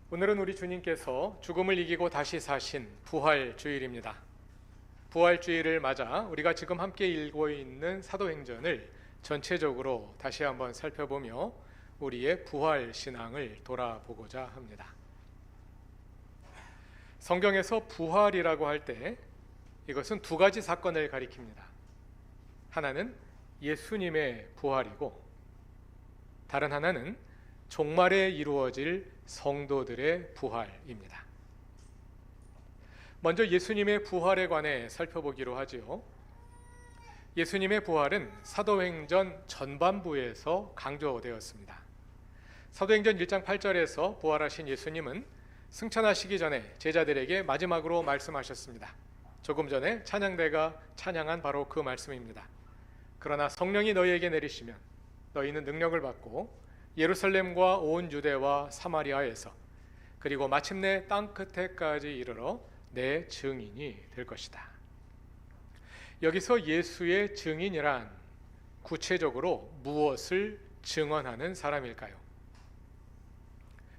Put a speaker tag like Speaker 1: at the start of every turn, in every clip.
Speaker 1: 오늘은 우리 주님께서 죽음을 이기고 다시 사신 부활주일입니다. 부활주일을 맞아 우리가 지금 함께 읽고 있는 사도행전을 전체적으로 다시 한번 살펴보며 우리의 부활 신앙을 돌아보고자 합니다. 성경에서 부활이라고 할 때 이것은 두 가지 사건을 가리킵니다. 하나는 예수님의 부활이고 다른 하나는 종말에 이루어질 성도들의 부활입니다. 먼저 예수님의 부활에 관해 살펴보기로 하지요. 예수님의 부활은 사도행전 전반부에서 강조되었습니다. 사도행전 1장 8절에서 부활하신 예수님은 승천하시기 전에 제자들에게 마지막으로 말씀하셨습니다. 조금 전에 찬양대가 찬양한 바로 그 말씀입니다. 그러나 성령이 너희에게 내리시면 너희는 능력을 받고 예루살렘과 온 유대와 사마리아에서 그리고 마침내 땅 끝에까지 이르러 내 증인이 될 것이다. 여기서 예수의 증인이란 구체적으로 무엇을 증언하는 사람일까요?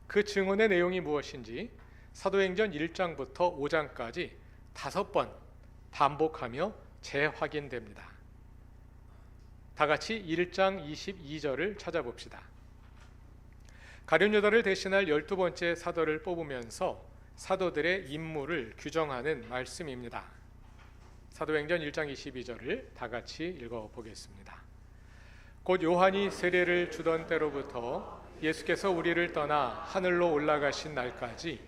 Speaker 1: 그 증언의 내용이 무엇인지 사도행전 1장부터 5장까지 5번 반복하며 재확인됩니다. 다 같이 1장 22절을 찾아봅시다. 가룟 유다를 대신할 12번째 사도를 뽑으면서 사도들의 임무를 규정하는 말씀입니다. 사도행전 1장 22절을 다 같이 읽어보겠습니다. 곧 요한이 세례를 주던 때로부터 예수께서 우리를 떠나 하늘로 올라가신 날까지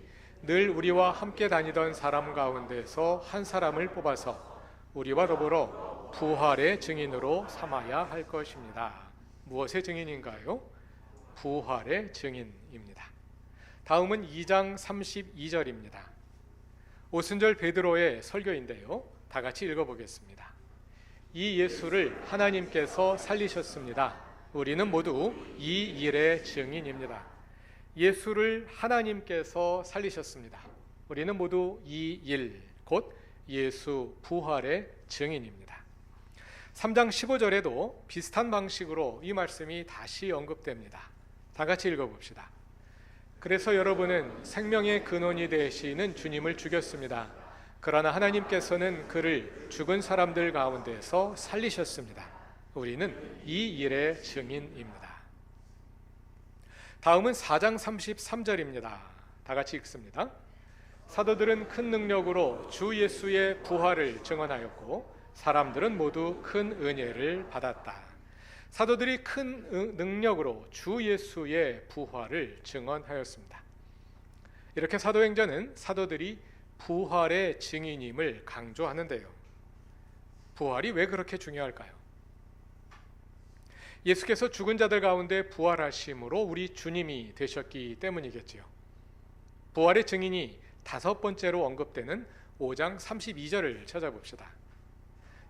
Speaker 1: 늘 우리와 함께 다니던 사람 가운데서 한 사람을 뽑아서 우리와 더불어 부활의 증인으로 삼아야 할 것입니다. 무엇의 증인인가요? 부활의 증인입니다. 다음은 2장 32절입니다. 오순절 베드로의 설교인데요. 다 같이 읽어보겠습니다. 이 예수를 하나님께서 살리셨습니다. 우리는 모두 이 일의 증인입니다. 예수를 하나님께서 살리셨습니다. 우리는 모두 이 일, 곧 예수 부활의 증인입니다. 3장 15절에도 비슷한 방식으로 이 말씀이 다시 언급됩니다. 다 같이 읽어봅시다. 그래서 여러분은 생명의 근원이 되시는 주님을 죽였습니다. 그러나 하나님께서는 그를 죽은 사람들 가운데서 살리셨습니다. 우리는 이 일의 증인입니다. 다음은 4장 33절입니다. 다 같이 읽습니다. 사도들은 큰 능력으로 주 예수의 부활을 증언하였고 사람들은 모두 큰 은혜를 받았다. 사도들이 큰 능력으로 주 예수의 부활을 증언하였습니다. 이렇게 사도행전은 사도들이 부활의 증인임을 강조하는데요. 부활이 왜 그렇게 중요할까요? 예수께서 죽은 자들 가운데 부활하심으로 우리 주님이 되셨기 때문이겠지요. 부활의 증인이 5번째로 언급되는 5장 32절을 찾아봅시다.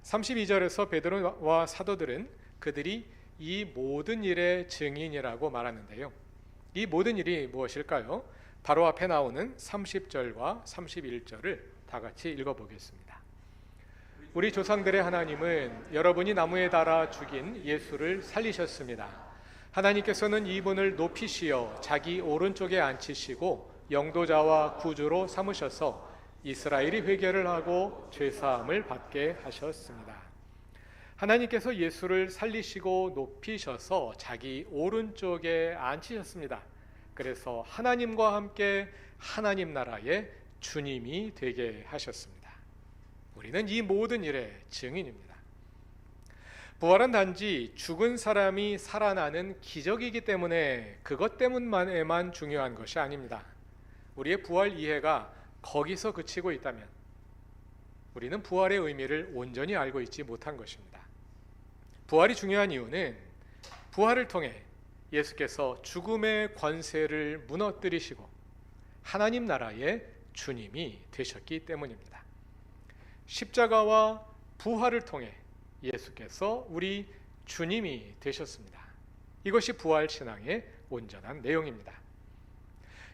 Speaker 1: 32절에서 베드로와 사도들은 그들이 이 모든 일의 증인이라고 말하는데요. 이 모든 일이 무엇일까요? 바로 앞에 나오는 30절과 31절을 다 같이 읽어보겠습니다. 우리 조상들의 하나님은 여러분이 나무에 달아 죽인 예수를 살리셨습니다. 하나님께서는 이분을 높이시어 자기 오른쪽에 앉히시고 영도자와 구주로 삼으셔서 이스라엘이 회개를 하고 죄사함을 받게 하셨습니다. 하나님께서 예수를 살리시고 높이셔서 자기 오른쪽에 앉히셨습니다. 그래서 하나님과 함께 하나님 나라의 주님이 되게 하셨습니다. 우리는 이 모든 일의 증인입니다. 부활은 단지 죽은 사람이 살아나는 기적이기 때문에 그것 때문에만 중요한 것이 아닙니다. 우리의 부활 이해가 거기서 그치고 있다면 우리는 부활의 의미를 온전히 알고 있지 못한 것입니다. 부활이 중요한 이유는 부활을 통해 예수께서 죽음의 권세를 무너뜨리시고 하나님 나라의 주님이 되셨기 때문입니다. 십자가와 부활을 통해 예수께서 우리 주님이 되셨습니다. 이것이 부활 신앙의 온전한 내용입니다.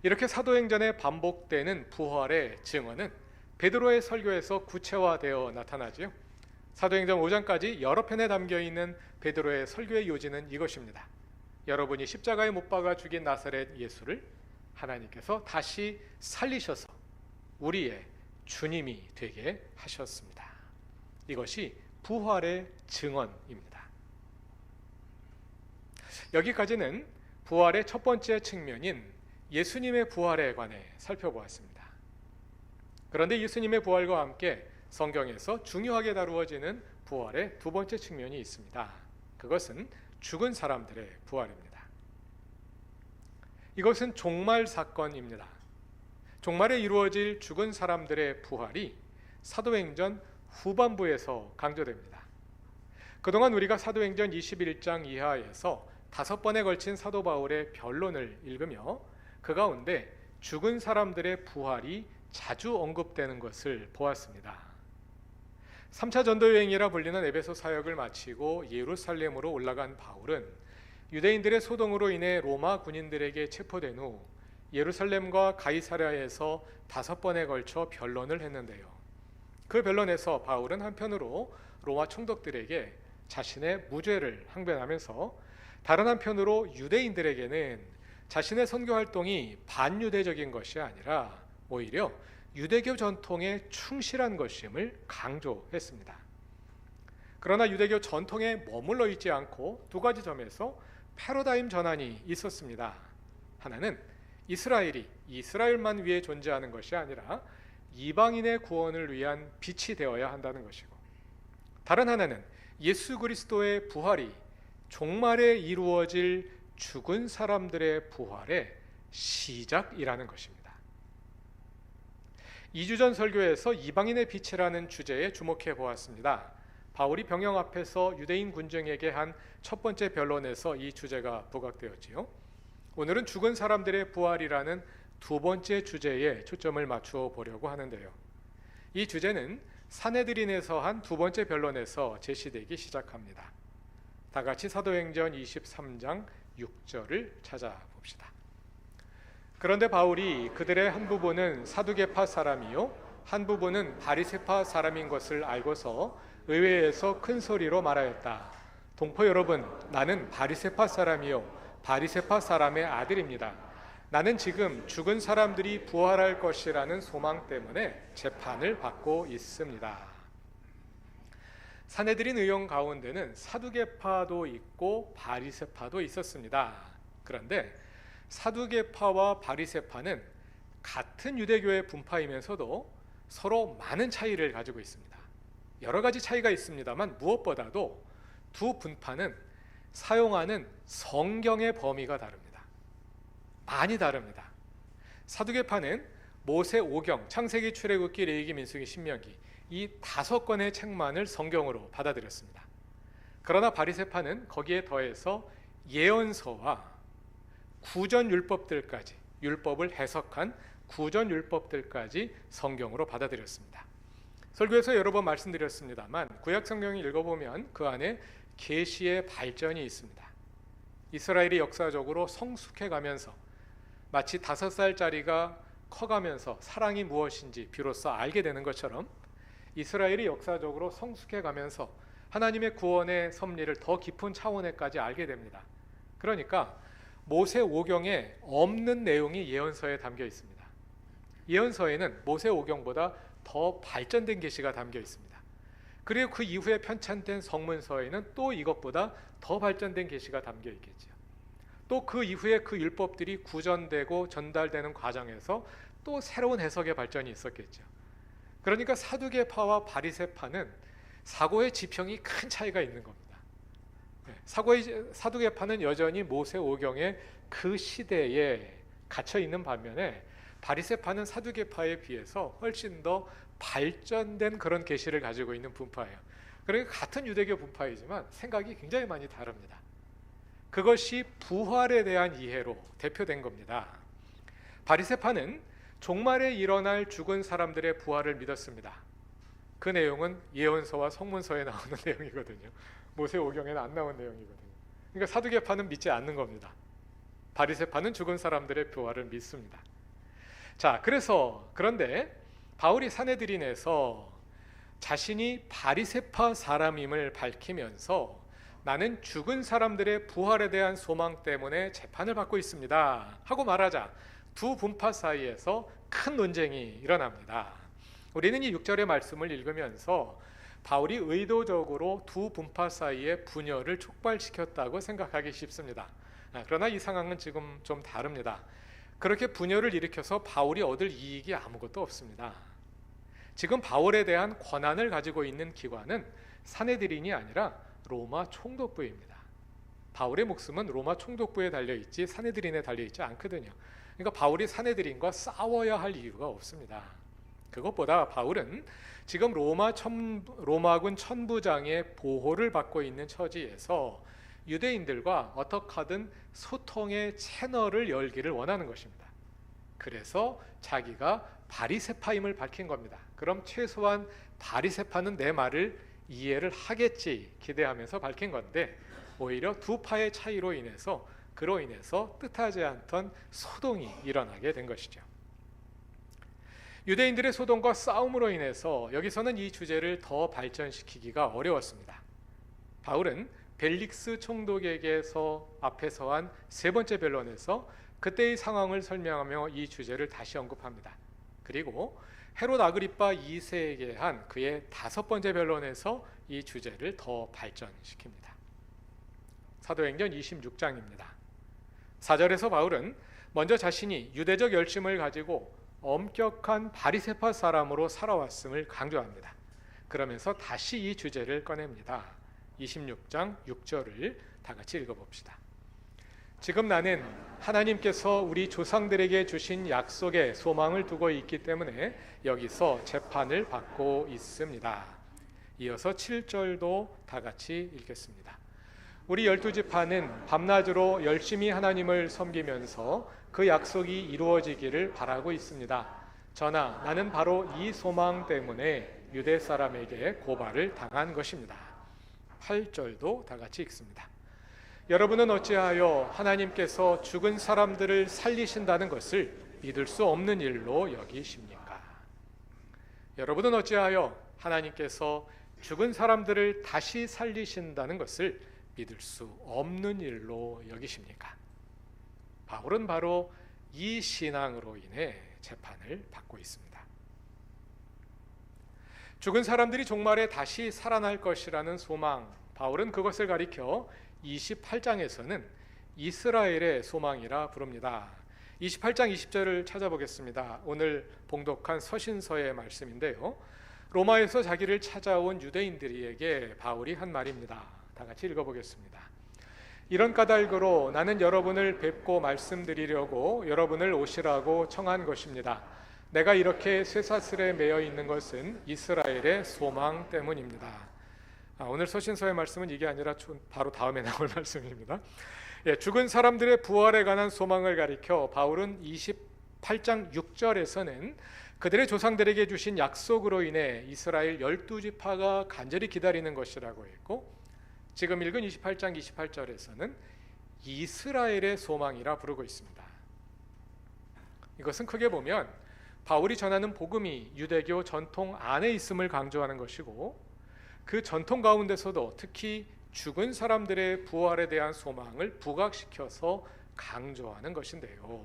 Speaker 1: 이렇게 사도행전에 반복되는 부활의 증언은 베드로의 설교에서 구체화되어 나타나지요. 사도행전 5장까지 여러 편에 담겨있는 베드로의 설교의 요지는 이것입니다. 여러분이 십자가에 못 박아 죽인 나사렛 예수를 하나님께서 다시 살리셔서 우리의 주님이 되게 하셨습니다. 이것이 부활의 증언입니다. 여기까지는 부활의 첫 번째 측면인 예수님의 부활에 관해 살펴보았습니다. 그런데 예수님의 부활과 함께 성경에서 중요하게 다루어지는 부활의 두 번째 측면이 있습니다. 그것은 죽은 사람들의 부활입니다. 이것은 종말 사건입니다. 종말에 이루어질 죽은 사람들의 부활이 사도행전 후반부에서 강조됩니다. 그동안 우리가 사도행전 21장 이하에서 5번에 걸친 사도 바울의 변론을 읽으며 그 가운데 죽은 사람들의 부활이 자주 언급되는 것을 보았습니다. 3차 전도여행이라 불리는 에베소 사역을 마치고 예루살렘으로 올라간 바울은 유대인들의 소동으로 인해 로마 군인들에게 체포된 후 예루살렘과 가이사랴에서 5번에 걸쳐 변론을 했는데요. 그 변론에서 바울은 한편으로 로마 총독들에게 자신의 무죄를 항변하면서 다른 한편으로 유대인들에게는 자신의 선교 활동이 반유대적인 것이 아니라 오히려 유대교 전통에 충실한 것임을 강조했습니다. 그러나 유대교 전통에 머물러 있지 않고 두 가지 점에서 패러다임 전환이 있었습니다. 하나는 이스라엘이 이스라엘만 위해 존재하는 것이 아니라 이방인의 구원을 위한 빛이 되어야 한다는 것이고, 다른 하나는 예수 그리스도의 부활이 종말에 이루어질 죽은 사람들의 부활의 시작이라는 것입니다. 2주 전 설교에서 이방인의 빛이라는 주제에 주목해 보았습니다. 바울이 병영 앞에서 유대인 군중에게 한 첫 번째 변론에서 이 주제가 부각되었지요. 오늘은 죽은 사람들의 부활이라는 두 번째 주제에 초점을 맞추어 보려고 하는데요. 이 주제는 산헤드린에서 한 두 번째 변론에서 제시되기 시작합니다. 다 같이 사도행전 23장 6절을 찾아봅시다. 그런데 바울이 그들의 한 부분은 사두개파 사람이요 한 부분은 바리새파 사람인 것을 알고서 의회에서 큰 소리로 말하였다. 동포 여러분, 나는 바리새파 사람이요 바리새파 사람의 아들입니다. 나는 지금 죽은 사람들이 부활할 것이라는 소망 때문에 재판을 받고 있습니다. 산헤드린 의원 가운데는 사두개파도 있고 바리새파도 있었습니다. 그런데 사두개파와 바리새파는 같은 유대교의 분파이면서도 서로 많은 차이를 가지고 있습니다. 여러 가지 차이가 있습니다만 무엇보다도 두 분파는 사용하는 성경의 범위가 다릅니다. 많이 다릅니다. 사두개파는 모세 오경, 창세기, 출애굽기, 레위기, 민수기, 신명기 이 5권의 책만을 성경으로 받아들였습니다. 그러나 바리새파는 거기에 더해서 예언서와 구전 율법들까지, 율법을 해석한 구전 율법들까지 성경으로 받아들였습니다. 설교에서 여러 번 말씀드렸습니다만 구약 성경을 읽어보면 그 안에 계시의 발전이 있습니다. 이스라엘이 역사적으로 성숙해가면서 마치 5살짜리가 커가면서 사랑이 무엇인지 비로소 알게 되는 것처럼 이스라엘이 역사적으로 성숙해가면서 하나님의 구원의 섭리를 더 깊은 차원에까지 알게 됩니다. 그러니까 모세 오경에 없는 내용이 예언서에 담겨 있습니다. 예언서에는 모세 오경보다 더 발전된 계시가 담겨 있습니다. 그리고 그 이후에 편찬된 성문서에는 또 이것보다 더 발전된 계시가 담겨 있겠죠. 또 그 이후에 그 율법들이 구전되고 전달되는 과정에서 또 새로운 해석의 발전이 있었겠죠. 그러니까 사두개파와 바리새파는 사고의 지평이 큰 차이가 있는 겁니다. 사두개파는 여전히 모세 오경의 그 시대에 갇혀 있는 반면에 바리새파는 사두개파에 비해서 훨씬 더 발전된 그런 계시를 가지고 있는 분파예요. 그러니까 같은 유대교 분파이지만 생각이 굉장히 많이 다릅니다. 그것이 부활에 대한 이해로 대표된 겁니다. 바리새파는 종말에 일어날 죽은 사람들의 부활을 믿었습니다. 그 내용은 예언서와 성문서에 나오는 내용이거든요. 모세 오경에는 안 나온 내용이거든요. 그러니까 사두개파는 믿지 않는 겁니다. 바리새파는 죽은 사람들의 부활을 믿습니다. 자, 그런데 바울이 산헤드린에서 자신이 바리새파 사람임을 밝히면서 나는 죽은 사람들의 부활에 대한 소망 때문에 재판을 받고 있습니다 하고 말하자 두 분파 사이에서 큰 논쟁이 일어납니다. 우리는 이 6절의 말씀을 읽으면서 바울이 의도적으로 두 분파 사이의 분열을 촉발시켰다고 생각하기 쉽습니다. 그러나 이 상황은 지금 좀 다릅니다. 그렇게 분열을 일으켜서 바울이 얻을 이익이 아무것도 없습니다. 지금 바울에 대한 권한을 가지고 있는 기관은 산헤드린이 아니라 로마 총독부입니다. 바울의 목숨은 로마 총독부에 달려있지 산헤드린에 달려있지 않거든요. 그러니까 바울이 산헤드린과 싸워야 할 이유가 없습니다. 그것보다 바울은 지금 로마군 천부장의 보호를 받고 있는 처지에서 유대인들과 어떻게 하든 소통의 채널을 열기를 원하는 것입니다. 그래서 자기가 바리새파임을 밝힌 겁니다. 그럼 최소한 바리새파는 내 말을 이해를 하겠지 기대하면서 밝힌 건데 오히려 두 파의 차이로 인해서 그로 인해서 뜻하지 않던 소동이 일어나게 된 것이죠. 유대인들의 소동과 싸움으로 인해서 여기서는 이 주제를 더 발전시키기가 어려웠습니다. 바울은 벨릭스 총독에게서 앞에서 한 세 번째 변론에서 그때의 상황을 설명하며 이 주제를 다시 언급합니다. 그리고 헤롯 아그리파 2세에게 한 그의 다섯 번째 변론에서 이 주제를 더 발전시킵니다. 사도행전 26장입니다. 4절에서 바울은 먼저 자신이 유대적 열심을 가지고 엄격한 바리새파 사람으로 살아왔음을 강조합니다. 그러면서 다시 이 주제를 꺼냅니다. 26장 6절을 다 같이 읽어봅시다. 지금 나는 하나님께서 우리 조상들에게 주신 약속에 소망을 두고 있기 때문에 여기서 재판을 받고 있습니다. 이어서 7절도 다 같이 읽겠습니다. 우리 12지파는 밤낮으로 열심히 하나님을 섬기면서 그 약속이 이루어지기를 바라고 있습니다. 저나 나는 바로 이 소망 때문에 유대 사람에게 고발을 당한 것입니다. 8절도 다 같이 읽습니다. 여러분은 어찌하여 하나님께서 죽은 사람들을 살리신다는 것을 믿을 수 없는 일로 여기십니까? 여러분은 어찌하여 하나님께서 죽은 사람들을 다시 살리신다는 것을 믿을 수 없는 일로 여기십니까? 바울은 바로 이 신앙으로 인해 재판을 받고 있습니다. 죽은 사람들이 종말에 다시 살아날 것이라는 소망, 바울은 그것을 가리켜 28장에서는 이스라엘의 소망이라 부릅니다. 28장 20절을 찾아보겠습니다. 오늘 봉독한 서신서의 말씀인데요. 로마에서 자기를 찾아온 유대인들에게 바울이 한 말입니다. 다 같이 읽어보겠습니다. 이런 까닭으로 나는 여러분을 뵙고 말씀드리려고 여러분을 오시라고 청한 것입니다. 내가 이렇게 쇠사슬에 매여 있는 것은 이스라엘의 소망 때문입니다. 오늘 서신서의 말씀은 이게 아니라 바로 다음에 나올 말씀입니다. 죽은 사람들의 부활에 관한 소망을 가리켜 바울은 28장 6절에서는 그들의 조상들에게 주신 약속으로 인해 이스라엘 12지파가 간절히 기다리는 것이라고 했고, 지금 읽은 28장 28절에서는 이스라엘의 소망이라 부르고 있습니다. 이것은 크게 보면 바울이 전하는 복음이 유대교 전통 안에 있음을 강조하는 것이고, 그 전통 가운데서도 특히 죽은 사람들의 부활에 대한 소망을 부각시켜서 강조하는 것인데요.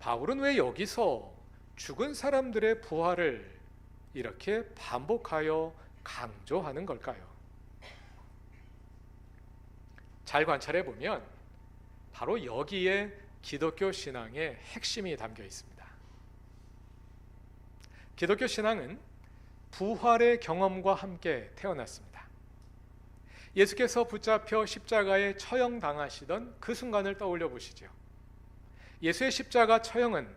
Speaker 1: 바울은 왜 여기서 죽은 사람들의 부활을 이렇게 반복하여 강조하는 걸까요? 잘 관찰해 보면 바로 여기에 기독교 신앙의 핵심이 담겨 있습니다. 기독교 신앙은 부활의 경험과 함께 태어났습니다. 예수께서 붙잡혀 십자가에 처형당하시던 그 순간을 떠올려 보시죠. 예수의 십자가 처형은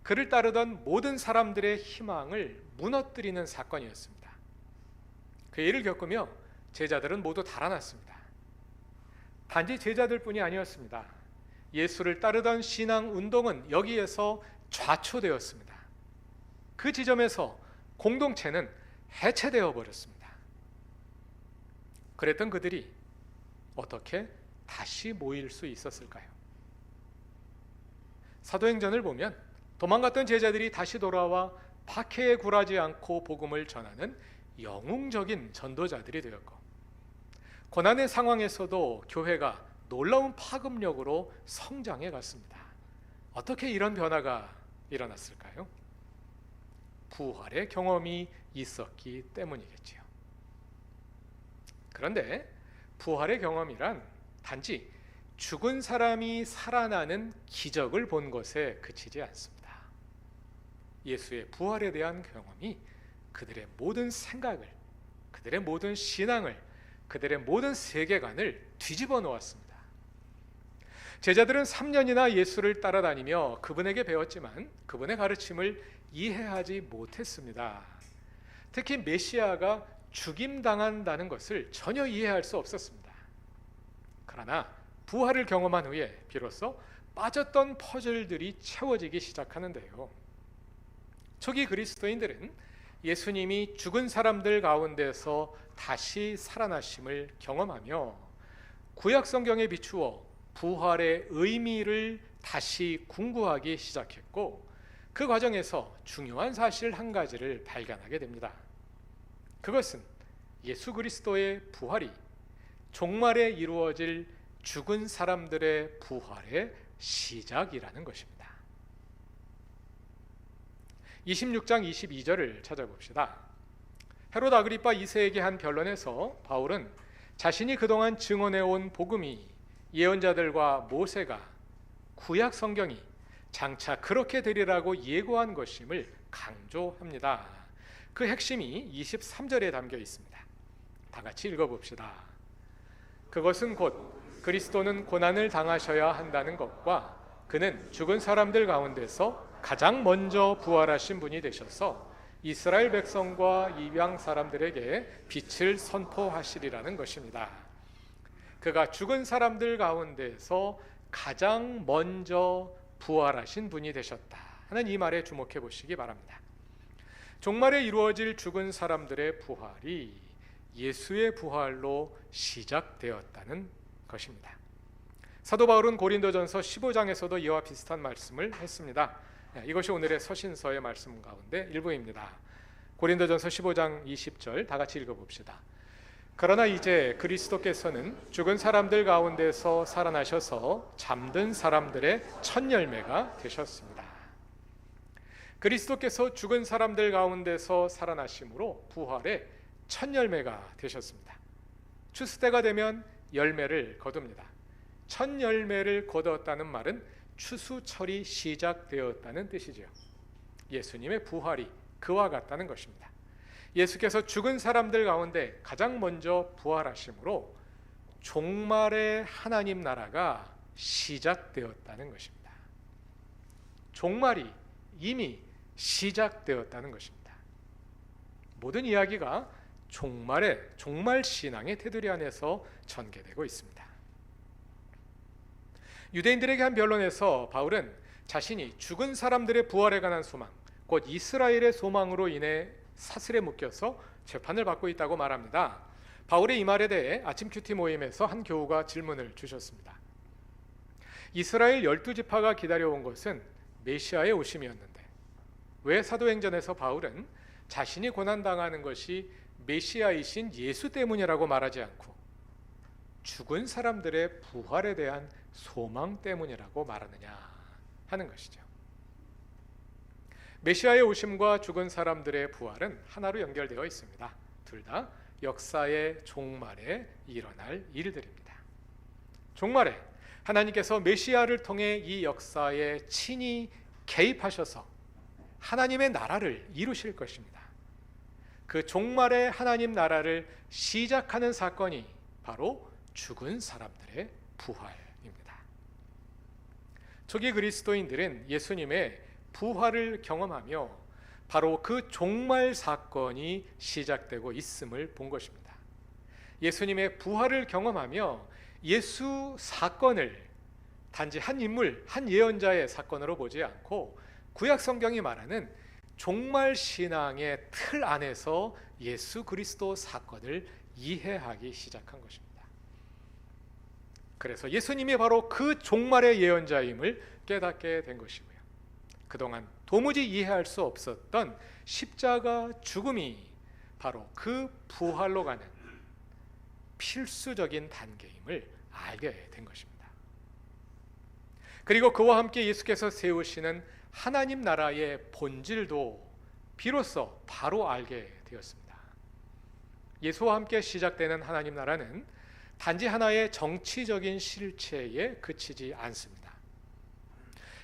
Speaker 1: 그를 따르던 모든 사람들의 희망을 무너뜨리는 사건이었습니다. 그 일을 겪으며 제자들은 모두 달아났습니다. 단지 제자들뿐이 아니었습니다. 예수를 따르던 신앙 운동은 여기에서 좌초되었습니다. 그 지점에서 공동체는 해체되어 버렸습니다. 그랬던 그들이 어떻게 다시 모일 수 있었을까요? 사도행전을 보면 도망갔던 제자들이 다시 돌아와 박해에 굴하지 않고 복음을 전하는 영웅적인 전도자들이 되었고, 고난의 상황에서도 교회가 놀라운 파급력으로 성장해 갔습니다. 어떻게 이런 변화가 일어났을까요? 부활의 경험이 있었기 때문이겠지요. 그런데 부활의 경험이란 단지 죽은 사람이 살아나는 기적을 본 것에 그치지 않습니다. 예수의 부활에 대한 경험이 그들의 모든 생각을, 그들의 모든 신앙을, 그들의 모든 세계관을 뒤집어 놓았습니다. 제자들은 3년이나 예수를 따라다니며 그분에게 배웠지만 그분의 가르침을 이해하지 못했습니다. 특히 메시아가 죽임당한다는 것을 전혀 이해할 수 없었습니다. 그러나 부활을 경험한 후에 비로소 빠졌던 퍼즐들이 채워지기 시작하는데요. 초기 그리스도인들은 예수님이 죽은 사람들 가운데서 다시 살아나심을 경험하며 구약 성경에 비추어 부활의 의미를 다시 궁구하기 시작했고, 그 과정에서 중요한 사실 한 가지를 발견하게 됩니다. 그것은 예수 그리스도의 부활이 종말에 이루어질 죽은 사람들의 부활의 시작이라는 것입니다. 26장 22절을 찾아봅시다. 헤롯 아그리파 2세에게 한 변론에서 바울은 자신이 그동안 증언해온 복음이 예언자들과 모세가 구약 성경이 장차 그렇게 되리라고 예고한 것임을 강조합니다. 그 핵심이 23절에 담겨 있습니다. 다 같이 읽어봅시다. 그것은 곧 그리스도는 고난을 당하셔야 한다는 것과 그는 죽은 사람들 가운데서 가장 먼저 부활하신 분이 되셔서 이스라엘 백성과 이방 사람들에게 빛을 선포하시리라는 것입니다. 그가 죽은 사람들 가운데서 가장 먼저 부활하신 분이 되셨다 하는 이 말에 주목해 보시기 바랍니다. 종말에 이루어질 죽은 사람들의 부활이 예수의 부활로 시작되었다는 것입니다. 사도 바울은 고린도전서 15장에서도 이와 비슷한 말씀을 했습니다. 이것이 오늘의 서신서의 말씀 가운데 일부입니다. 고린도전서 15장 20절 다 같이 읽어봅시다. 그러나 이제 그리스도께서는 죽은 사람들 가운데서 살아나셔서 잠든 사람들의 첫 열매가 되셨습니다. 그리스도께서 죽은 사람들 가운데서 살아나심으로 부활의 첫 열매가 되셨습니다. 추수 때가 되면 열매를 거둡니다. 첫 열매를 거두었다는 말은 추수철이 시작되었다는 뜻이죠. 예수님의 부활이 그와 같다는 것입니다. 예수께서 죽은 사람들 가운데 가장 먼저 부활하심으로 종말의 하나님 나라가 시작되었다는 것입니다. 종말이 이미 시작되었다는 것입니다. 모든 이야기가 종말 신앙의 테두리 안에서 전개되고 있습니다. 유대인들에게 한 변론에서 바울은 자신이 죽은 사람들의 부활에 관한 소망, 곧 이스라엘의 소망으로 인해 사슬에 묶여서 재판을 받고 있다고 말합니다. 바울의 이 말에 대해 아침 큐티 모임에서 한 교우가 질문을 주셨습니다. 이스라엘 12지파가 기다려온 것은 메시아의 오심이었는데 왜 사도행전에서 바울은 자신이 고난당하는 것이 메시아이신 예수 때문이라고 말하지 않고 죽은 사람들의 부활에 대한 소망 때문이라고 말하느냐 하는 것이죠. 메시아의 오심과 죽은 사람들의 부활은 하나로 연결되어 있습니다. 둘 다 역사의 종말에 일어날 일들입니다. 종말에 하나님께서 메시아를 통해 이 역사에 친히 개입하셔서 하나님의 나라를 이루실 것입니다. 그 종말의 하나님 나라를 시작하는 사건이 바로 죽은 사람들의 부활입니다. 초기 그리스도인들은 예수님의 부활을 경험하며 바로 그 종말 사건이 시작되고 있음을 본 것입니다. 예수님의 부활을 경험하며 예수 사건을 단지 한 인물, 한 예언자의 사건으로 보지 않고 구약 성경이 말하는 종말 신앙의 틀 안에서 예수 그리스도 사건을 이해하기 시작한 것입니다. 그래서 예수님이 바로 그 종말의 예언자임을 깨닫게 된 것이고요. 그동안 도무지 이해할 수 없었던 십자가 죽음이 바로 그 부활로 가는 필수적인 단계임을 알게 된 것입니다. 그리고 그와 함께 예수께서 세우시는 하나님 나라의 본질도 비로소 바로 알게 되었습니다. 예수와 함께 시작되는 하나님 나라는 단지 하나의 정치적인 실체에 그치지 않습니다.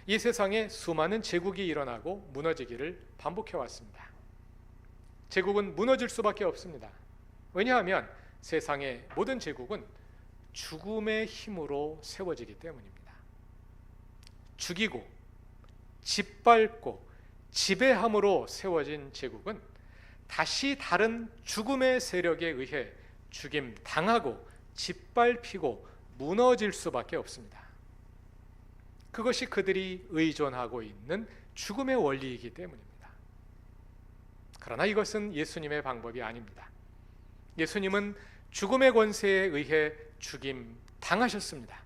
Speaker 1: 이 세상에 수많은 제국이 일어나고 무너지기를 반복해 왔습니다. 제국은 무너질 수밖에 없습니다. 왜냐하면 세상의 모든 제국은 죽음의 힘으로 세워지기 때문입니다. 죽이고 짓밟고 지배함으로 세워진 제국은 다시 다른 죽음의 세력에 의해 죽임 당하고 짓밟히고 무너질 수밖에 없습니다. 그것이 그들이 의존하고 있는 죽음의 원리이기 때문입니다. 그러나 이것은 예수님의 방법이 아닙니다. 예수님은 죽음의 권세에 의해 죽임 당하셨습니다.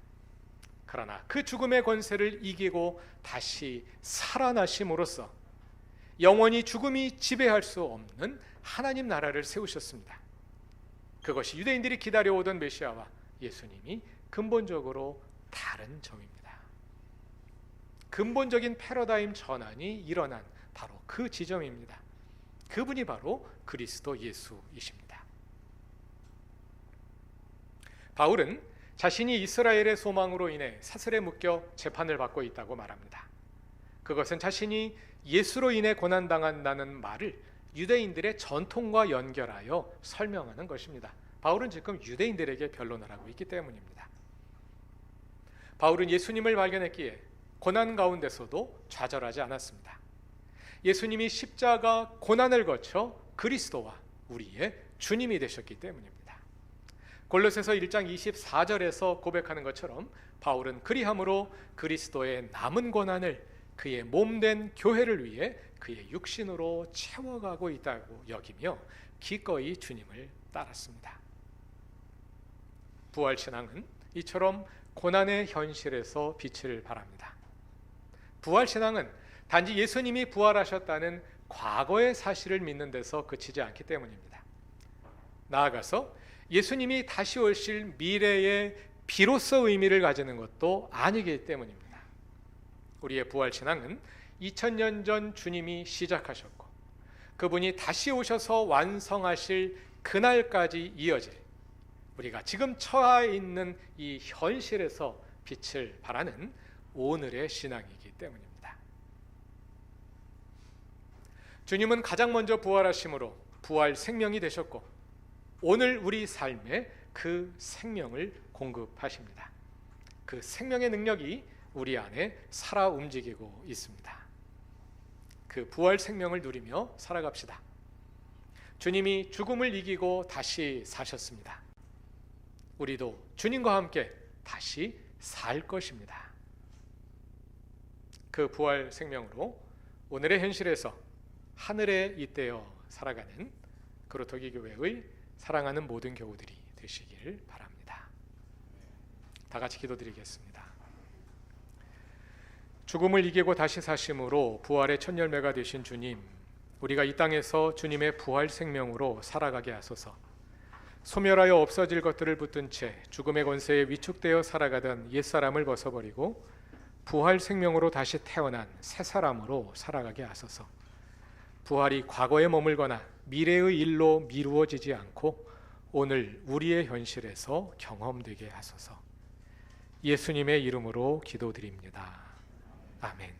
Speaker 1: 그러나 그 죽음의 권세를 이기고 다시 살아나심으로써 영원히 죽음이 지배할 수 없는 하나님 나라를 세우셨습니다. 그것이 유대인들이 기다려오던 메시아와 예수님이 근본적으로 다른 점입니다. 근본적인 패러다임 전환이 일어난 바로 그 지점입니다. 그분이 바로 그리스도 예수이십니다. 바울은 자신이 이스라엘의 소망으로 인해 사슬에 묶여 재판을 받고 있다고 말합니다. 그것은 자신이 예수로 인해 고난당한다는 말을 유대인들의 전통과 연결하여 설명하는 것입니다. 바울은 지금 유대인들에게 변론을 하고 있기 때문입니다. 바울은 예수님을 발견했기에 고난 가운데서도 좌절하지 않았습니다. 예수님이 십자가 고난을 거쳐 그리스도와 우리의 주님이 되셨기 때문입니다. 골로새서 1장 24절에서 고백하는 것처럼 바울은 그리함으로 그리스도의 남은 고난을 그의 몸된 교회를 위해 그의 육신으로 채워가고 있다고 여기며 기꺼이 주님을 따랐습니다. 부활신앙은 이처럼 고난의 현실에서 빛을 발합니다. 부활신앙은 단지 예수님이 부활하셨다는 과거의 사실을 믿는 데서 그치지 않기 때문입니다. 나아가서 예수님이 다시 오실 미래의 비로소 의미를 가지는 것도 아니기 때문입니다. 우리의 부활신앙은 2000년 전 주님이 시작하셨고 그분이 다시 오셔서 완성하실 그날까지 이어질 우리가 지금 처해 있는 이 현실에서 빛을 발하는 오늘의 신앙이기 때문입니다. 주님은 가장 먼저 부활하심으로 부활 생명이 되셨고 오늘 우리 삶에 그 생명을 공급하십니다. 그 생명의 능력이 우리 안에 살아 움직이고 있습니다. 그 부활 생명을 누리며 살아갑시다. 주님이 죽음을 이기고 다시 사셨습니다. 우리도 주님과 함께 다시 살 것입니다. 그 부활 생명으로 오늘의 현실에서 하늘에 잇대어 살아가는 그로토기 교회의 사랑하는 모든 교우들이 되시길 바랍니다. 다 같이 기도드리겠습니다. 죽음을 이기고 다시 사심으로 부활의 첫 열매가 되신 주님, 우리가 이 땅에서 주님의 부활 생명으로 살아가게 하소서. 소멸하여 없어질 것들을 붙든 채 죽음의 권세에 위축되어 살아가던 옛사람을 벗어버리고 부활 생명으로 다시 태어난 새 사람으로 살아가게 하소서. 부활이 과거에 머물거나 미래의 일로 미루어지지 않고 오늘 우리의 현실에서 경험되게 하소서. 예수님의 이름으로 기도드립니다. 아멘.